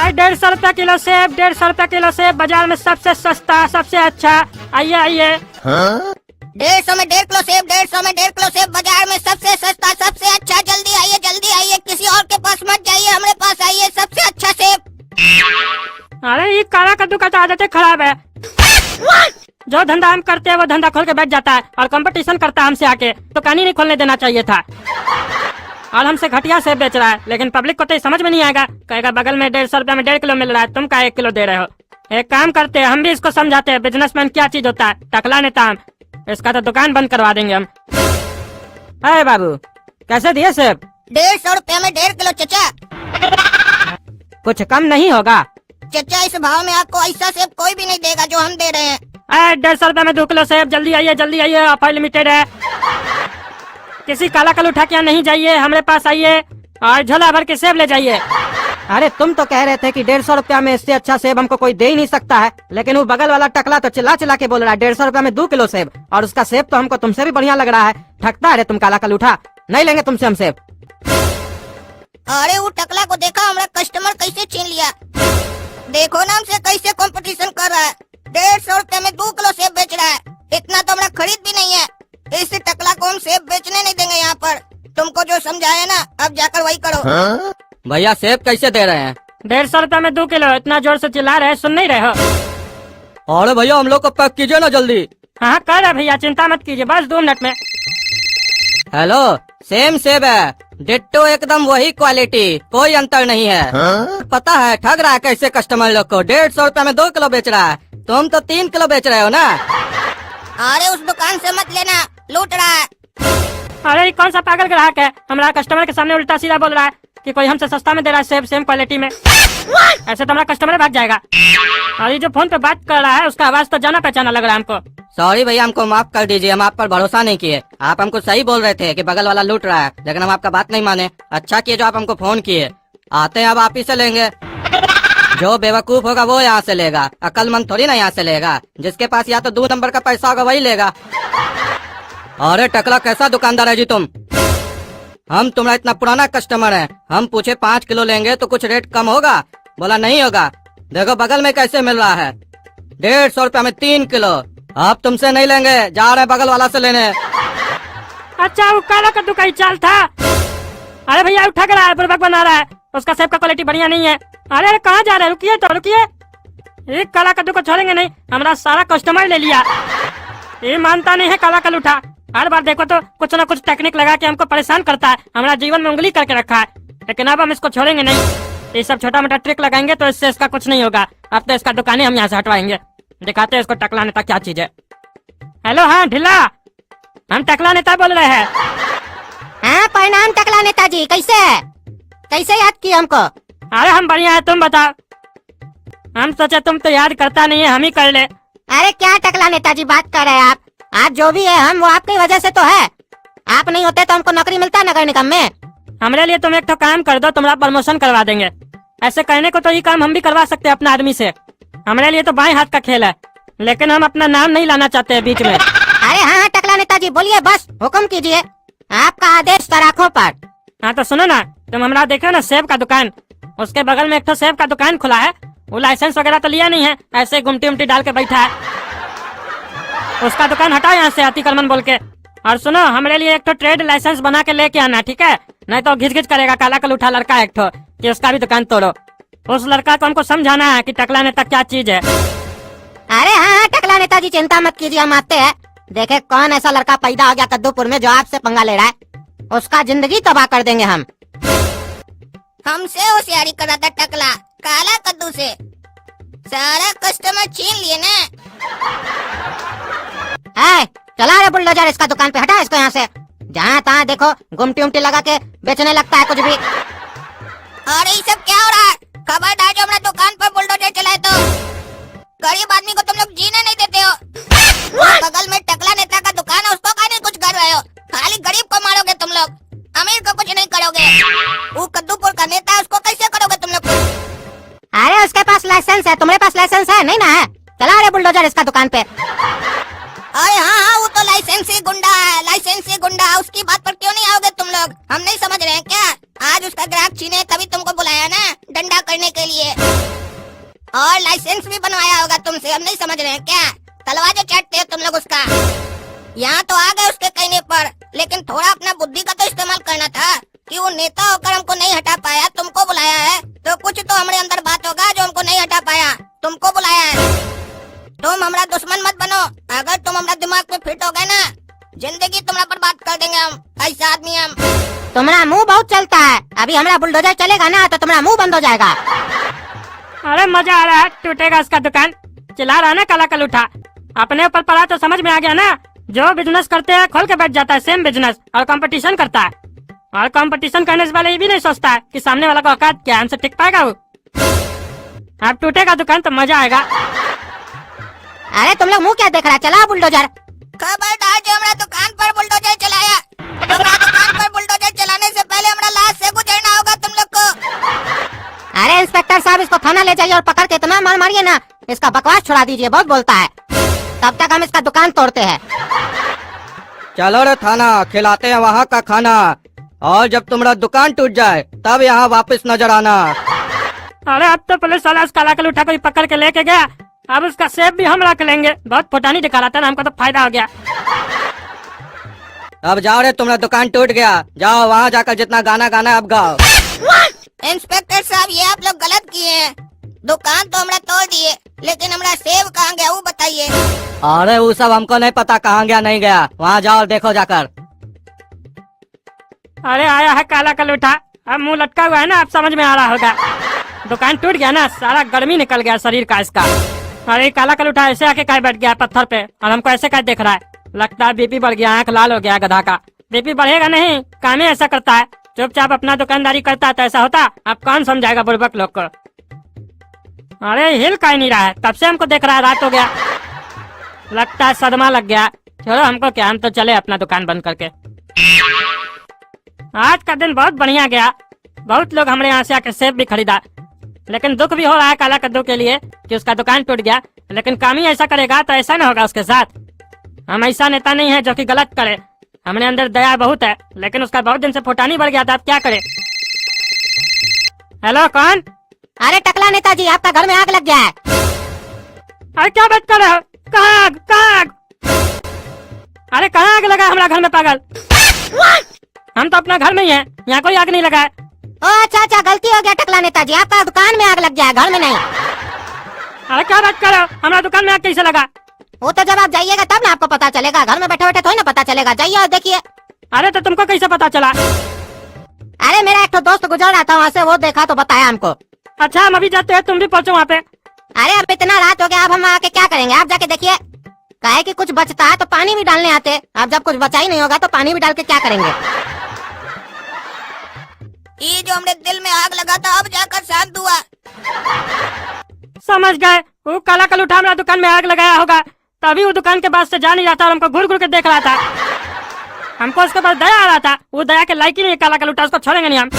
₹150 kilo सेब, ₹150 सेब, बाजार में सबसे सस्ता, सबसे अच्छा। आइए आइए। 150 में 1.5 किलो सेब, 150 में 1.5 किलो सेब, बाजार में सबसे सस्ता, सबसे अच्छा। जल्दी आइए, जल्दी आइए, किसी और के पास मत जाइए, हमारे पास आइए, सबसे अच्छा सेब। अरे ये काला कद्दू का तो आदतें खराब है। जो धंधा हम करते हैं वो धंधा खोल के बैठ जाता है और कंपटीशन करता है हमसे आके। दुकान ही नहीं खोलने देना चाहिए था। और हमसे घटिया सेब बेच रहा है, लेकिन पब्लिक को तो समझ में नहीं आएगा। कहेगा बगल में 150 रुपए में 1.5 किलो मिल रहा है, तुम का 1 किलो दे रहे हो। एक काम करते हैं, हम भी इसको समझाते हैं बिजनेसमैन क्या चीज होता है। टकला नेता हम, इसका तो दुकान बंद करवा देंगे हम। अरे बाबू कैसे दिए सेब? 150 रुपए में 1.5 किलो चचा। कुछ कम नहीं होगा? चचा इस भाव में आपको ऐसा सेब कोई भी नहीं देगा जो हम दे रहे हैं। 150 रुपए में 2 किलो सेब। जल्दी आइए, जल्दी आइए, ऑफर लिमिटेड है। किसी काला कल उठा के नहीं जाइए, हमारे पास आइए और झोला भर के सेब ले जाइए। अरे तुम तो कह रहे थे कि 150 रुपया में इससे अच्छा सेब हमको कोई दे ही नहीं सकता है, लेकिन वो बगल वाला टकला तो चिल्ला चिल्ला के बोल रहा है 150 रुपया में 2 किलो सेब, और उसका सेब तो हमको तुमसे भी बढ़िया लग रहा है। ठगता है रे तुम काला कल उठा, नहीं लेंगे तुमसे हम सेब। अरे वो टकला को देखा, हमारा कस्टमर कैसे छीन लिया। देखो ना हमसे कैसे कंपटीशन कर रहा है। 150 रुपए में 2 किलो सेब बेच रहा है, इतना तो हमारा खरीद भी नहीं है। इस टकला को हम सेब बेचने नहीं देंगे यहाँ पर। तुमको जो समझाया ना, अब जाकर वही करो। भैया सेब कैसे दे रहे हैं? 150 रुपया में 2 किलो। इतना जोर से चिल्ला रहे, सुन नहीं रहे हो? अरे भैया हम लोग को पैक कीजिए ना जल्दी। हाँ कर रहे भैया, चिंता मत कीजिए, बस 2 मिनट में। हेलो, सेम सेब है, डिट्टो एकदम वही क्वालिटी, कोई अंतर नहीं है। पता है ठग रहा है कैसे कस्टमर लोग को। 150 रुपया में 2 किलो बेच रहा है, तुम तो 3 किलो बेच रहे हो ना। अरे उस दुकान से मत लेना, लूट रहा है। अरे ये कौन सा पागल ग्राहक है, हमारा कस्टमर के सामने उल्टा सीधा बोल रहा है कि कोई हमसे सस्ता में दे रहा है सेब, सेम क्वालिटी में। ऐसे तो हमारा कस्टमर भाग जाएगा। और ये जो फोन पे बात कर रहा है उसका आवाज तो जाना पहचाना लग रहा है हमको। सॉरी भैया, हमको माफ कर दीजिए, हम आप पर भरोसा नहीं किए। आप हमको सही बोल रहे थे कि बगल वाला लूट रहा है, लेकिन हम आपका बात नहीं माने। अच्छा किए जो आप हमको फोन किए। आते हैं अब आप ही से लेंगे। जो बेवकूफ होगा वो यहाँ से लेगा, अक्लमंद थोड़ी ना यहाँ से लेगा। जिसके पास या तो 2 नंबर का पैसा होगा वही लेगा। अरे टकला कैसा दुकानदार है जी तुम? हम तुम्हारा इतना पुराना कस्टमर है, हम पूछे 5 किलो लेंगे तो कुछ रेट कम होगा? बोला नहीं होगा। देखो बगल में कैसे मिल रहा है, 150 रुपया में 3 किलो। अब तुमसे नहीं लेंगे, जा रहे हैं बगल वाला से लेने। अच्छा वो काला कद्दू का ही चाल था। अरे भैया उठा रहा है, बुर्बक बना रहा है, उसका सेब का क्वालिटी बढ़िया नहीं है। अरे कहाँ जा रहे हैं, रुकिए तो रुकिए। एक काला कद्दू को छोड़ेंगे नहीं, हमारा सारा कस्टमर ले लिया। ये मानता नहीं है काला कल उठा, हर बार देखो तो कुछ न कुछ टेक्निक लगा के हमको परेशान करता है, हमारा जीवन में उंगली करके रखा है। लेकिन अब हम इसको छोड़ेंगे नहीं, ये सब छोटा मोटा ट्रिक लगाएंगे तो इससे इसका कुछ नहीं होगा। अब तो इसका दुकानें हम यहाँ से हटवाएंगे, दिखाते हैं इसको टकला नेता क्या चीज है। हेलो हाँ ढिल्ला, हम टकला नेता बोल रहे हैं। हाँ प्रणाम टकला नेताजी, कैसे है? कैसे याद किया हमको? अरे हम बढ़िया है, तुम बताओ। हम सोचे तुम तो याद करता नहीं है, हम ही कर ले। अरे क्या टकला नेताजी बात कर रहे हैं आप? आज जो भी है हम वो आपकी वजह से तो है। आप नहीं होते तो हमको नौकरी मिलता नगर निगम में। हमारे लिए तुम एक तो काम कर दो, तुम्हारा प्रमोशन करवा देंगे। ऐसे कहने को तो ये काम हम भी करवा सकते हैं अपना आदमी से। हमारे लिए तो बाएं हाथ का खेल है, लेकिन हम अपना नाम नहीं लाना चाहते हैं बीच में। अरे हाँ टकला नेताजी बोलिए, बस हुक्म कीजिए, आपका आदेश सराखों पर। हाँ तो सुनो ना, तुम हमारा देखो ना सेब का दुकान, उसके बगल में एक तो सेब का दुकान खुला है, वो लाइसेंस वगैरह तो लिया नहीं है, ऐसे गुमटी उमटी डाल के बैठा है। उसका दुकान हटाओ यहाँ से अतिक्रमण बोल के। और सुनो, हमारे लिए एक तो ट्रेड लाइसेंस बना के लेके आना, ठीक है? नहीं तो घिच घिच करेगा काला कल उठा लड़का एक तो कि उसका भी दुकान तोड़ो। उस लड़का को हमको समझाना है कि टकला नेता क्या चीज है। अरे हाँ टकला नेताजी चिंता मत कीजिए, हम आते हैं। देखे कौन ऐसा लड़का पैदा हो गया कद्दूपुर में जो आपसे पंगा ले रहा है, उसका जिंदगी तबाह कर देंगे हम। हमसे होशियारी कर रहा था टकला, काला कद्दू से सारा कस्टमर छीन लिए ना। चला रे बुलडोजर, इसका दुकान पे हटा इसको यहाँ से। जहाँ तहाँ देखो गुमटी उमटी लगा के बेचने लगता है कुछ भी। अरे ये सब क्या हो रहा है? खबरदार जो हमारे दुकान पर बुलडोजर चलाए तो गरीब आदमी को तुम लोग जीने नहीं देते हो। बगल में टकला नेता का दुकान है, उसको क्या नहीं कुछ कर रहे हो? खाली गरीब को मारोगे तुम लोग, अमीर को कुछ नहीं करोगे। वो कद्दूपुर का नेता है, उसको कैसे करोगे तुम लोग? अरे उसके पास लाइसेंस है, तुम्हारे पास लाइसेंस है नहीं ना? है चला रे बुलडोजर इसका दुकान पे। अरे हाँ हाँ वो तो लाइसेंसी गुंडा है, लाइसेंसी गुंडा। उसकी बात पर क्यों नहीं आओगे तुम लोग? हम नहीं समझ रहे हैं क्या? आज उसका ग्राहक छीने तभी तुमको बुलाया ना, डंडा कर करने के लिए। और लाइसेंस भी बनवाया होगा तुमसे, हम नहीं समझ रहे हैं क्या? तलवा जो चाटते हो तुम लोग उसका। यहाँ तो आ गए उसके कहने पर, लेकिन थोड़ा अपना बुद्धि का तो इस्तेमाल करना था कि वो नेता होकर हमको नहीं हटा पाया, तुमको बुलाया है तो कुछ तो हमारे अंदर बात होगा जो हमको नहीं हटा पाया, तुमको बुलाया है। तुम हमारा दुश्मन मत बनो, अगर तुम हमारा दिमाग में फिट हो गए ना, जिंदगी तुम्हारा बर्बाद कर देंगे हम, ऐसा आदमी हम। तुम्हारा मुंह बहुत चलता है, अभी हमारा बुलडोजर चलेगा ना तो तुम्हारा मुंह बंद हो जाएगा। अरे मजा आ रहा है, टूटेगा इसका दुकान। चिल्ला रहा है ना काला कलूठा, अपने ऊपर पड़ा तो समझ में आ गया ना। जो बिजनेस करते हैं खोल के बैठ जाता है सेम बिजनेस और कंपटीशन करता है। और कंपटीशन करने से वाले ये भी नहीं सोचता है कि सामने वाला का औकात क्या है, हमसे टिक पाएगा वो। अब टूटेगा दुकान तो मजा आएगा। अरे तुम लोग मुंह क्या देख रहा है, चला बुलडोजर। खबरदार जो हमारा दुकान पर बुलडोजर चलाया, हमारा दुकान पर बुलडोजर चलाने से पहले हमारा लाश से गुजरना होगा तुम लोग को। अरे इंस्पेक्टर साहब, इसको थाना ले जाइए और पकड़ के इतना मार मारिए ना, इसका बकवास छुड़ा दीजिए, बहुत बोलता है। तब तक हम इसका दुकान तोड़ते हैं। चलो रे थाना, खिलाते हैं वहाँ का खाना, और जब तुम्हारा दुकान टूट जाए तब यहाँ वापस नजर आना। अरे अब तो पुलिस वाला इस काला कलूठा को ही पकड़ के लेके गया, अब उसका सेब भी हम रख लेंगे। बहुत फुटानी दिखा रहा था ना, हमको तो फायदा हो गया। अब जाओ रे, तुम्हारा दुकान टूट गया, जाओ वहाँ जाकर जितना गाना गाना है अब गाओ। इंस्पेक्टर साहब, ये आप लोग गलत किए हैं। दुकान तो हमरा तोड़ दिए, लेकिन हमरा सेब कहाँ गया वो बताइए। अरे वो सब हमको नहीं पता कहाँ गया नहीं गया, वहाँ जाओ और देखो जाकर। अरे आया है काला कलूठा, अब मुंह लटका हुआ है ना, अब समझ में आ रहा होगा। दुकान टूट गया ना, सारा गर्मी निकल गया शरीर का इसका। अरे काला कलूठा ऐसे आके काय बैठ गया पत्थर पे और हमको ऐसे काय देख रहा है। लगता है बीपी बढ़ गया, आँख लाल हो गया गधा का। बीपी बढ़ेगा नहीं, काम ही ऐसा करता है, चुपचाप अपना दुकानदारी करता है तो ऐसा होता। अब कौन समझाएगा बुड़बक लोग को। अरे हिल का ही नहीं रहा है, तब से हमको देख रहा है, रात हो गया, लगता है सदमा लग गया। छोड़ो हमको क्या, हम तो चले अपना दुकान बंद करके। आज का दिन बहुत बढ़िया गया, बहुत लोग हमारे यहाँ से आकर सेब भी खरीदा। लेकिन दुख भी हो रहा है काला कद्दू के लिए कि उसका दुकान टूट गया, लेकिन काम ही ऐसा करेगा तो ऐसा न होगा उसके साथ। हम ऐसा नेता नहीं है जो कि गलत करे, हमारे अंदर दया बहुत है, लेकिन उसका बहुत दिन से फुटानी बढ़ गया था, अब क्या करे। हेलो कौन? अरे टकला नेताजी, आपका घर में आग लग गया है। अरे क्या बात कर रहे हो, कहाँ आग, कहाँ आग? अरे कहाँ आग लगा हमारा घर में पागल? हम तो अपना घर में ही है, यहाँ कोई आग नहीं लगा है। ओ अच्छा अच्छा, गलती हो गया टकला नेताजी, आपका दुकान में आग लग गया है, घर में नहीं। अरे क्या बात कर रहे हो, हमारा दुकान में आग कैसे लगा? वो तो जब आप जाइएगा तब ना आपको पता चलेगा, घर में बैठे बैठे थोड़ी ना पता चलेगा, जाइए और देखिए। अरे तो तुमको कैसे पता चला? अरे मेरा एक तो दोस्त गुजर रहा था वहाँ से, वो देखा तो बताया हमको। अच्छा हम अभी जाते हैं, तुम भी पहुँचो वहाँ पे। अरे अब इतना रात हो गया, अब हम आके क्या करेंगे, आप जाके देखिए। काहे कि कुछ बचता है तो पानी भी डालने आते, अब जब कुछ बचा ही नहीं होगा तो पानी भी डाल के क्या करेंगे। ये जो हमने दिल में आग लगा था अब जाकर शांत हुआ। समझ गए, वो काला कलूठा हमारा दुकान में आग लगाया होगा, तभी वो दुकान के पास से जा नहीं रहा था और हमको घूर घूर के देख रहा था। हमको उसके पास दया आ रहा था, वो दया के लायक ही नहीं काला कलूठा, उसको छोड़ेंगे नहीं हम।